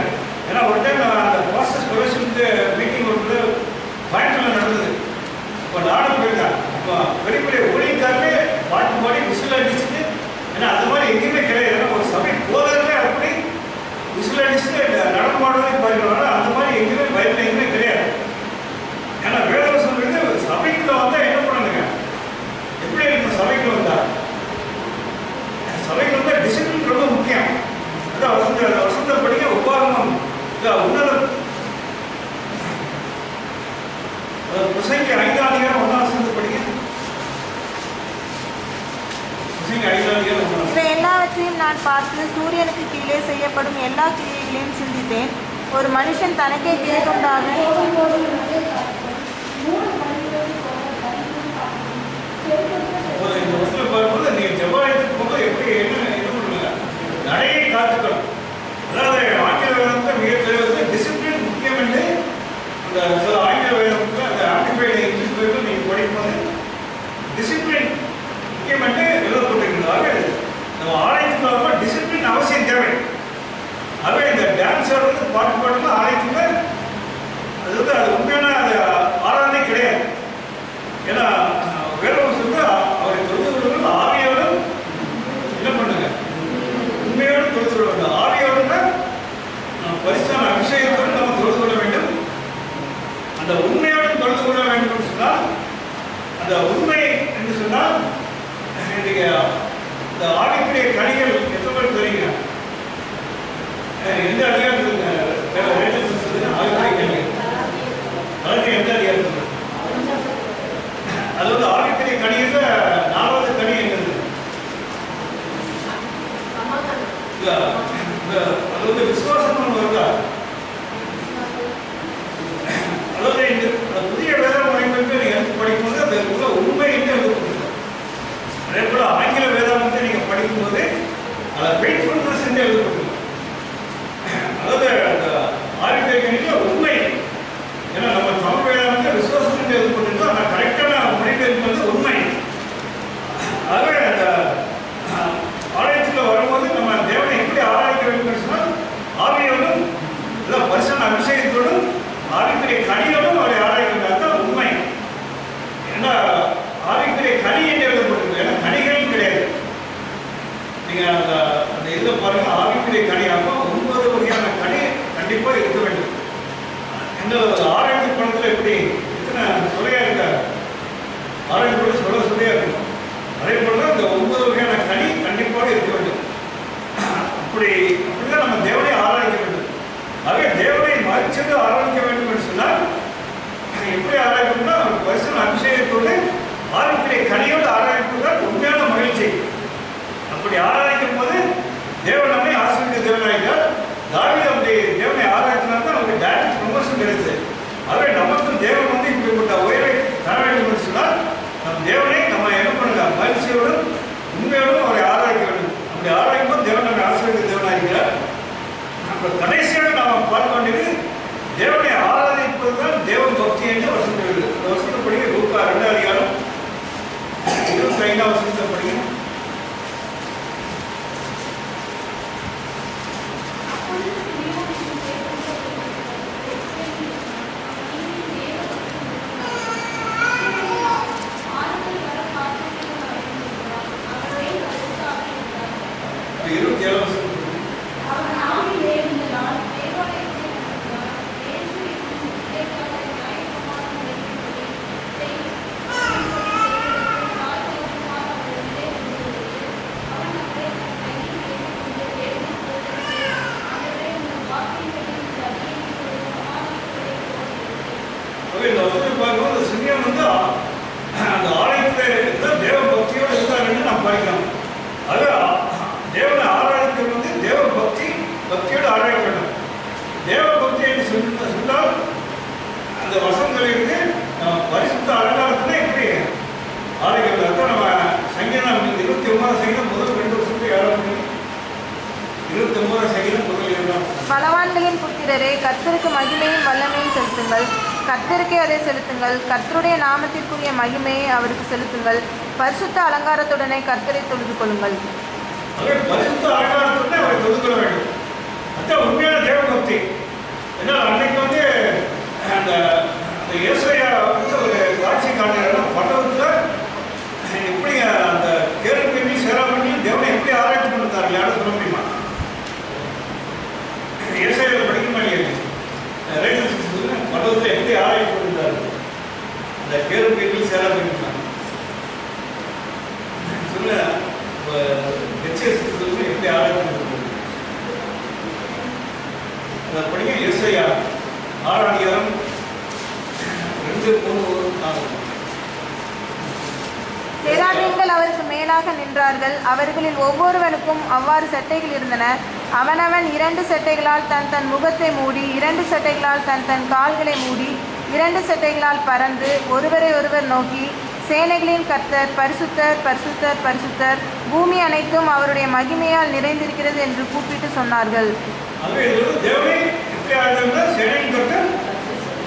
ஏன்னா ஒரு டைம் அந்த பாஸ்டர்ஸ் ஃபெலோஷிப் மீட்டிங் ஒரு பாயிண்ட்ல நடந்தது. இப்போ நானும் போயிருக்கேன். இப்போ பெரிய பெரிய ஊழியக்காரே பாட்டு பாடி விசில் அடிச்சுட்டு, ஏன்னா அது மாதிரி எங்கேயுமே கிடையாது. ஏன்னா ஒரு சபை போதே அப்படி விசில் அடிச்சுட்டு நடனம் ஆடுறதே பாருங்க. அந்த மாதிரி எங்கேயுமே பைபிள் எங்கேயுமே கிடையாது. ஏன்னா வேதம் சொல்றது சபைக்குள்ள வந்தா என்ன பண்ணுங்க? எப்படி இருக்கு சபைக்கு வந்தா? சபைக்கு வந்தா டிசிப்ளின் ரொம்ப முக்கியம். அதான் வசந்த படிக்க உபாகமம் உன்னத பிரசங்கி 5ஆம் அதிகாரம் 1ஆம் வசனத்தை படிக்க. பிரசங்கி 5ஆம் அதிகாரம் 1. இவை எல்லாவற்றையும் நான் பார்த்து சூரியனுக்கு கீழே செய்யப்படும் எல்லா கிரியைகளையும் சிந்தித்தேன். ஒரு மனுஷன் தனக்கே கேடுண்டாக இந்த வசனம் பார்க்கும்போது நீங்க ஜெபாலயத்துக்கு போகும்போது எப்படி என்ன பண்ணுங்க? நடையை காத்துக்கணும். அதாவது ஆங்கில வேதத்தை மிக தெளிவாக டிசிப்ளின் முக்கியம் என்று அந்த சில ஆங்கில வேதத்தில் அந்த ஆம்பிஃபைடு இங்கிலீஷ் பைபிள் நீங்கள் படிக்கும்போது டிசிப்ளின் முக்கியம் என்று எழுதப்பட்டிருக்கிறதாக நம்ம ஆலயத்துக்கு வரும்போது டிசிப்ளின் அவசியம் தேவை. ஆகவே இந்த டான்ஸ் ஆடுறது பாட்டு பாடுறது ஆலயத்துக்கு அது வந்து அது உண்மையான அது ஆராதனை கிடையாது. ஏன்னா வேதம் சொல்ல அவரை தொழுது கொள்வது ஆவியோடும் என்ன பண்ணுங்க? உண்மையோடு தொழுது கொள்ள வேண்டும். ஆவியோடு பரிசுத்தான அபிஷேகத்தோடு நம்ம தொழுது கொள்ள வேண்டும். அந்த உண்மையோடு தொழுது கொள்ள வேண்டும் என்று சொன்னால் அந்த உண்மை என்று சொன்னால் இன்னைக்கு இந்த ஆவிக்குரிய கனிகள் எத்தனை பேர் தெரியுங்க? எந்த அதிகாரத்தில் ஆவிக்குரிய கனிகள் அதாவது எந்த அதிகாரத்தில்? அது வந்து ஆவிக்குரிய கனியில 4வது கனி என்னது? அது வந்து விசுவாசம் வருதா? அதாவது இந்த புதிய வேத முறைமைக்கு நீங்க படிக்கும்போது அது உள்ள உண்மை என்று எழுதப்பட்டிருக்கு. அதே போல ஆங்கில வேதாந்தத்தை நீங்க படிக்கும்போது ஃபெய்த்ஃபுல்னஸ் என்று எழுதப்பட்டிருக்கு. அதாவது அந்த ஆவிக்குரிய கனியில உண்மை. ஏன்னா நம்ம தமிழ் வேதாந்தத்தை விசுவாசம் என்று எழுதப்பட்டிருக்கோம். ஆனால் கரெக்டான மொழிபெயர்ப்பு வந்து உண்மை. ஆகவே அந்த ஆலயத்தில் வரும்போது நம்ம தேவனை எப்படி ஆராய்க்க வேண்டும் சொன்னால் ஆவியோடும் பரிசுத்த அபிஷேகத்தோடும் ஆவிக்குரிய கனியோடும் அவரை ஆராய்க்கின்றார் தான் உண்மை. ஏன்னா ஆவிக்குரிய கனி என்று எழுதப்பட்டிருக்கு. ஏன்னா கனிகள் கிடையாது. நீங்க அந்த இதில் பாருங்க ஆவிக்குரிய கனியாக 9 வகையான கனி கண்டிப்பாக இருக்க வேண்டும். இந்த ஆராய்ச்சி பணத்தில் எப்படி எத்தனை சுவையா இருக்காரு? ஆராய்ச்சி பணம் சுவையா இருக்கும். அதே போல இந்த 9 வகையான கனி கண்டிப்பாக இருக்க வேண்டும். அப்படிதான் நம்ம தேவனை ஆராய்க்க வேண்டும். ஆகவே தேவனை மறிச்சது ஆராய்க்க வேண்டும் என்று சொன்னால் எப்படி ஆராய்க்கணும்னா பரிசுத்த அபிஷேகத்தோடு ஆவிக்குரிய கனியோடு ஆராய்ப்பதுதான் உண்மையான மகிழ்ச்சி. அப்படி ஆராய்க்கும் போது தேவன் நம்மை ஆசீர்வதிக்க தேவனாகிறார். தாவீது அவருடைய தேவனை ஆராய்ச்சினால்தான் அவருக்கு டைரக்ட் ப்ரமோஷன் கிடைச்சது. ஆகவே நமக்கும் தேவன் வந்து இப்படிப்பட்ட உயரை தர வேண்டும் என்று சொன்னால் நம் தேவனை நம்ம என்ன பண்ணுங்க? மகிழ்ச்சியோடும் உண்மையோடும் அவரை ஆராய்க்க வேண்டும். அப்படி ஆராய்க்கும் போது தேவன் நம்மை ஆசீர்வதிக்க தேவனாகிறார். அப்போ கடைசியாக நாம் பார்க்க வேண்டியது தேவனை ஆராதிப்பதுதான் தேவன் பக்தி என்று வசனம். வசனப்படி லூக்கா 2ஆம் அதிகாரம் 25ஆம் வசனத்தை படிங்க. கர்த்தருக்கு மகிமையும் வல்லமையும் செலுத்துங்கள். கர்த்தருக்கே அதை செலுத்துங்கள். கர்த்தருடைய நாமத்திற்குரிய மகிமையை அவருக்கு செலுத்துங்கள். பரிசுத்த அலங்காரத்துடனே கர்த்தரை தொழுது கொள்ளுங்கள். பரிசுத்த அலங்காரத்துடனே அவரை தொழுது கொள்ள வேண்டும். அதான் உண்மையான தேவபக்தி. ஏன்னா அன்னைக்கு அந்த ஏசாயா ஒரு காட்சி காட்டுறாரு. பட்டவத்தில் எப்படி அந்த கேருபீனி சேராபீனி தேவனை எப்படி ஆராய்ச்சி பண்ணிருந்தார்கள் யாரும் சொல்ல முடியுமா? ஏசாயா படிக்குமா இல்லையா? பட்டவத்தில் எப்படி ஆராய்ச்சி பண்ணிருந்தார்கள் அந்த கேருபீனி சேராபீனி சொல்ல எப்படி ஆராய்ச்சி படிங்க. ஏசாயா 6 சேராபீன்கள் அவருக்கு மேலாக நின்றார்கள். அவர்களில் ஒவ்வொருவனுக்கும் அவ்வாறு சட்டைகள் இருந்தன. அவனவன் 2 சட்டைகளால் தன் தன் முகத்தை மூடி, 2 சட்டைகளால் தன் தன் கால்களை மூடி, 2 சட்டைகளால் பறந்து ஒருவரை ஒருவர் நோக்கி, சேனைகளின் கர்த்தர் பரிசுத்தர் பரிசுத்தர் பரிசுத்தர், பூமி அனைத்தும் அவருடைய மகிமையால் நிறைந்திருக்கிறது என்று கூப்பிட்டு சொன்னார்கள்.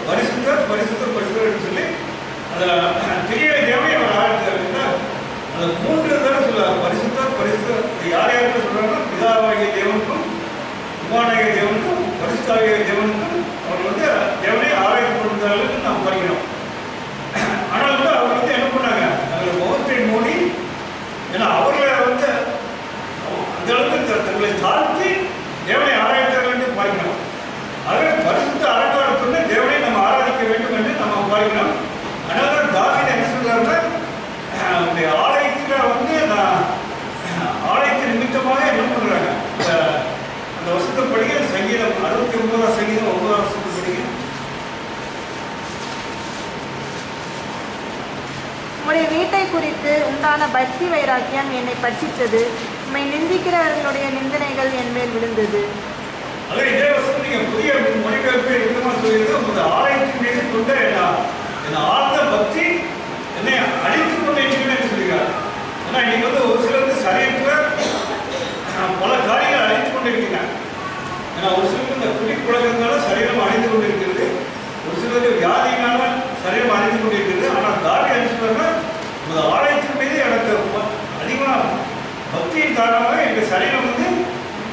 பரிசுத்தர் பரிசுத்தர் பரிசுத்தர் சொல்லி தெரிய தேவையை அவர் ஆழ்த்தாருன்னா அந்த 3 தடவை சொல்லுவார். பரிசுத்தர் பரிசுத்தர் யார் யாருக்கு சொல்றாங்கன்னா பிதாவாகிய தேவனுக்கும் குமாரனாகிய தேவனுக்கும் பரிசுத்தாகிய தேவனுக்கும் அவர் தேவனை ஆராய்ச்சி கொண்டிருந்தார்கள் நாம் படிக்கிறோம். ஆனால் அவர் என்ன பண்ணாங்க, அதில் முகத்தை மூடி, ஏன்னா அவர்களை அந்த அளவுக்கு தங்களை தாழ்த்தி தேவனை ஆராய்த்தார்கள் என்று பார்க்கிறோம். ஆகவே பரிசுத்த அலங்காரத்துடன் தேவனை நம்ம ஆராதிக்க வேண்டும் என்று நம்ம பார்க்கிறோம். அதனால தாவீது என்ன சொல்றாருன்னா, ஆலயத்தில் ஆலயத்தின் நிமித்தமாக என்ன பண்றாங்க, அந்த வசனத்தை படிக்க சங்கீதம் 69 சங்கீதம் 9 வசனத்தை படிக்க. உம்முடைய வீட்டை குறித்து உண்டான பக்தி வைராக்கியம் என்னை பட்சித்தது. உம்மை நிந்திக்கிறவர்களுடைய நிந்தனைகள் என் மேல் விழுந்தது. அதே இதே வசனம் நீங்க புதிய மொழிபெயர்ப்பு என்னமா சொல்லியிருக்கு, உங்க ஆலயத்தின் மீது கொண்ட என்ன ஆழ்ந்த பக்தி என்னை அழித்துக் கொண்டு இருக்கிறேன்னு சொல்லியிருக்காரு. ஏன்னா இன்னைக்கு ஒரு சிலருக்கு சரீரத்தில் பல காரியங்கள் அழித்துக் கொண்டு இருக்கிறாங்க. ஏன்னா ஒரு சிலருக்கு இந்த குடிப்பழக்கத்தினால சரீரம் அழிந்து கொண்டு இருக்கிறது, ஒரு சிலருக்கு வியாதியினால சரீரம் அழிந்து கொண்டு இருக்கிறது. ஆனால் தாவீது என்ன சொல்றாருன்னா, உங்க ஆலயத்தின் மீது எனக்கு அதிகமாக பக்தியின் காரணமாக எங்கள் சரீரம்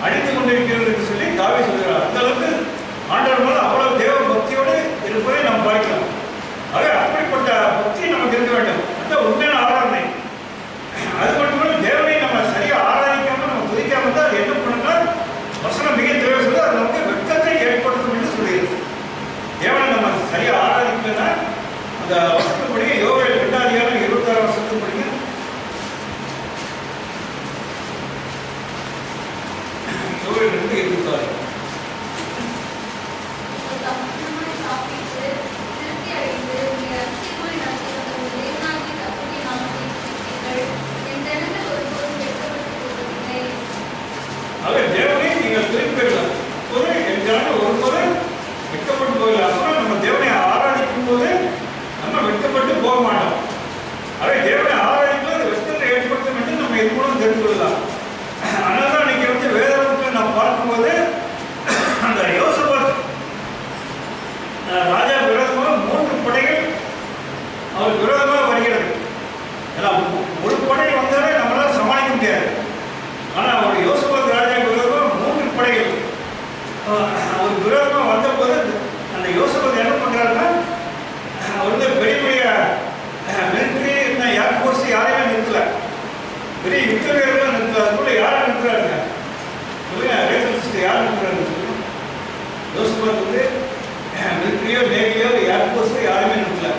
அழிந்து கொண்டிருக்கிறது என்று சொல்லி தாவீது சொல்கிறார். அந்த அளவுக்கு ஆண்டவர் மேல் அவ்வளவு தேவ பக்தியோடு இருப்பதை நாம் பார்க்கலாம். ஆக அப்படிப்பட்ட பக்தி நமக்கு இருக்க வேண்டும். அந்த உண்மையான ஆராதனை. அது மட்டுமல்ல, தேவனை நம்ம சரியா ஆராதிக்காம நம்ம துதிக்காம தான் அது என்ன பண்ணுன்னா, வசனம் மிக தெளிவாக சொல்லி அது நமக்கு வெட்கத்தை ஏற்படுத்தும் என்று சொல்லியிருக்கு. தேவனை நம்ம சரியா ஆராதிக்கலன்னா அந்த வசனப்படி யோவேல் 2:26 வசனத்தை படிங்க. யோவேல் 2:26. தேவனை நீங்கள் திருப்பிடலாம். என் ஜனங்கள் ஒருபோது வெட்கப்பட்டு போகல. அப்புறம் நம்ம தேவனை ஆராதிக்கும் போது நம்ம வெட்கப்பட்டு போக மாட்டோம். அதே தேவனை ஆராதிக்கும் அது வெட்கத்தை ஏற்படுத்தும் என்று நம்ம இது மூலம் தெரிந்து கொள்ளலாம். அதனால்தான் இன்னைக்கு வேதத்தில் நாம் பார்க்கும்போது அந்த யோசபாத் ராஜா விரோதமாக 3 படைகள் அவர் விரோதமாக வருகிறது. ஏன்னா ஒரு படை வந்தாலே நம்மளால சமாளிக்க முடியாது. ஆனால் அவர் யோசபாத் ராஜா விரோதமாக 3 படைகள் அவர் விரோதமாக வந்தபோது அந்த யோசபாத் என்ன பண்றாருன்னா, அவர் பெரிய பெரிய மிலிட்ரி ஏர்ஃபோர்ஸ் யாரையுமே நிறுத்தல, பெரிய யுத்த வீரர்கள் நிறுத்தல. அதுக்குள்ள யாரை நிறுத்துறாருங்க சொல்லுங்க, ரேசல் யார் நிறுத்துறாருன்னு சொல்லுங்க. யோசபாத் மிலிட்ரியோ நேவியோ ஏர்ஃபோர்ஸோ யாருமே நிறுத்தல.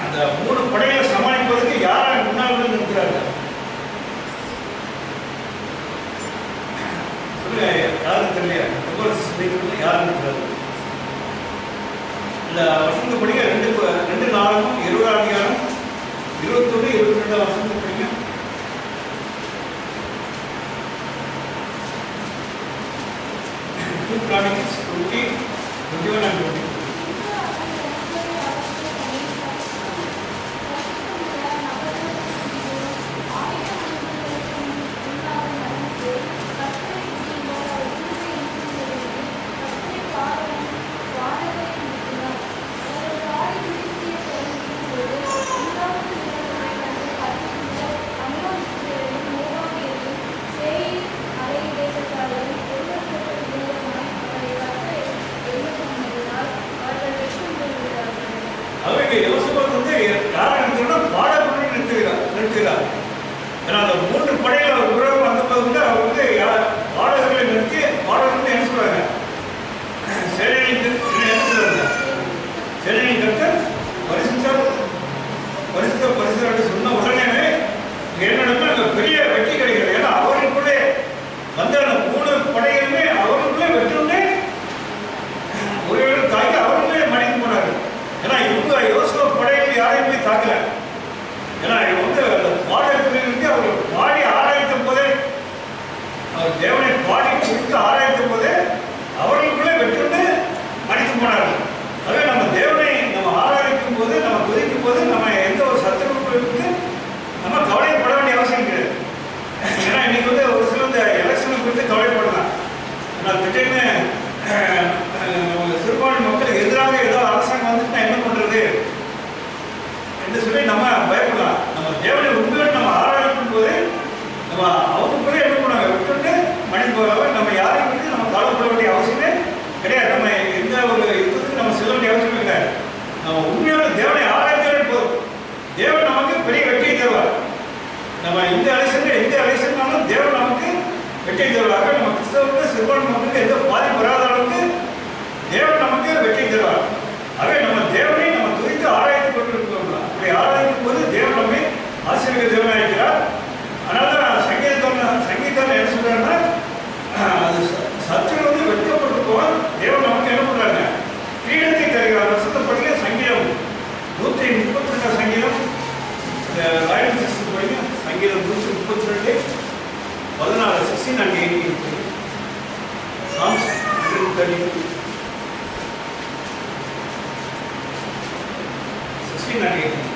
அந்த 3 படைகளை சமாளிப்பதற்கு யாரை முன்னாள் நிறுத்துறாரு சொல்லுங்க, யாரும் தெரியலையா? யாரும் நிறுத்துறாரு? இந்த வசந்த படிக்க 2:4 20 அதிகாரம் 21 22 வசந்த படிங்க. Chronicles 20, 21 and 22. Thank you. வந்த அந்த 3 படைகளுமே அவர்களுக்குள்ளே வெற்றுமே ஒரு தாக்கி அவர்களே மடிந்து போனார்கள். ஏன்னா இவங்க யோசுவா படைகள் யாரையும் போய் தாக்கல. ஏன்னா இவங்க வந்து அந்த பாடல்களிலிருந்து அவர்கள் பாடி ஆராய்த்த போதே, அவர் தேவனை பாடி குறித்து ஆராய்த்த போதே அவர்களுக்குள்ளே வெற்றுண்டு மடித்து போனார்கள். அதே நம்ம தேவனை நம்ம ஆராய்க்கும் போது, நம்ம துதிக்கும் போது நம்ம எந்த ஒரு சத்துருவுக்கு நம்ம கவலைப்பட வேண்டிய அவசியம் கிடையாது. ஏன்னா இன்னைக்கு வந்து ஒரு சில இந்த எலெக்ஷனை குறித்து கவலைப்படலாம். நான் திடீர்னு சிறுபான்மை மக்களுக்கு எதிராக ஏதோ அரசாங்கம் வந்துட்டு என்ன பண்றது என்று சொல்லி நம்ம பயப்படலாம். நம்ம தேவனை உண்மையோடு நம்ம ஆராய்க்கும் போது நம்ம அவங்களுக்குள்ளே என்ன பண்ணாங்க விட்டுட்டு மனித போகாம நம்ம யாரையும் குறித்து நம்ம கவலைப்பட வேண்டிய அவசியமே கிடையாது. நம்ம எந்த ஒரு யுத்தத்துக்கு நம்ம செல்ல வேண்டிய அவசியமே கிடையாது. நம்ம உண்மையோடு தேவனை ஆராய்ச்சாலே போதும். தேவன் நமக்கு பெரிய வெற்றியை தருவார். நம்ம இந்த அலைசன்னாலும் தேவன் நமக்கு வெற்றியை தருவாங்க. நம்ம கிறிஸ்தவர்களுக்கு சிறுபான்மை மக்களுக்கு எந்த பாதிப்பு வராத அளவுக்கு தேவன் நமக்கு வெற்றி தருவார். ஆகவே நம்ம தேவனை நம்ம துதித்து ஆராய்த்து கொண்டிருக்கிறோம். அப்படி ஆராய்க்கும் போது தேவன் நம்மை ஆசீர்வாத தேவனாக இருக்கிறார். அதனால சங்கீதம் என்ன சொல்றாருன்னா, அது சத்துரு வந்து வெட்கப்பட்டு போவார். தேவன் நமக்கு என்ன பண்றாங்க, கிரீடத்தை தருகிறார். வருஷத்தை படிக்க சங்கீதம் 132 சங்கீதம் ராயல் சிஸ்டம் படிங்க. சங்கீதம் 132 14 16 and 18 Psalms 132 16 and 18.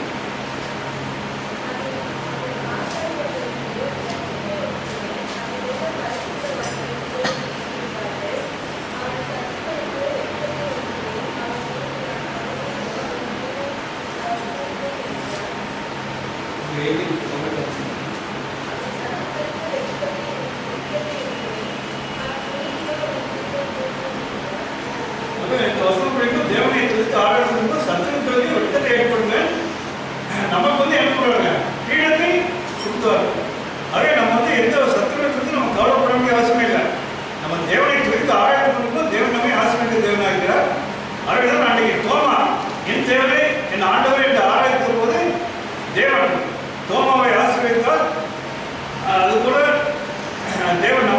தேவனை குறித்து ஆராய்ச்சி சத்துருக்களுக்கு வெட்டத்தை ஏற்படுங்க. நமக்கு வந்து என்ன பண்ணுவாங்க, கீழத்தை கொடுத்துவார். அதே நம்ம வந்து எந்த சத்துருவை குறித்து நம்ம கவலைப்பட வேண்டிய அவசியமே இல்லை. நம்ம தேவனை குறித்து ஆராய்ச்சி பண்ணும்போது தேவன் நம்மை ஆசீர்வதித்த தேவனாக இருக்கிறார். அதேதான் அன்றைக்கு தோமா என் தேவனே என் ஆண்டவரே என்று ஆராய்த்த போது தேவன் தோமாவை ஆசீர்வதித்தார். அதுபோல தேவன்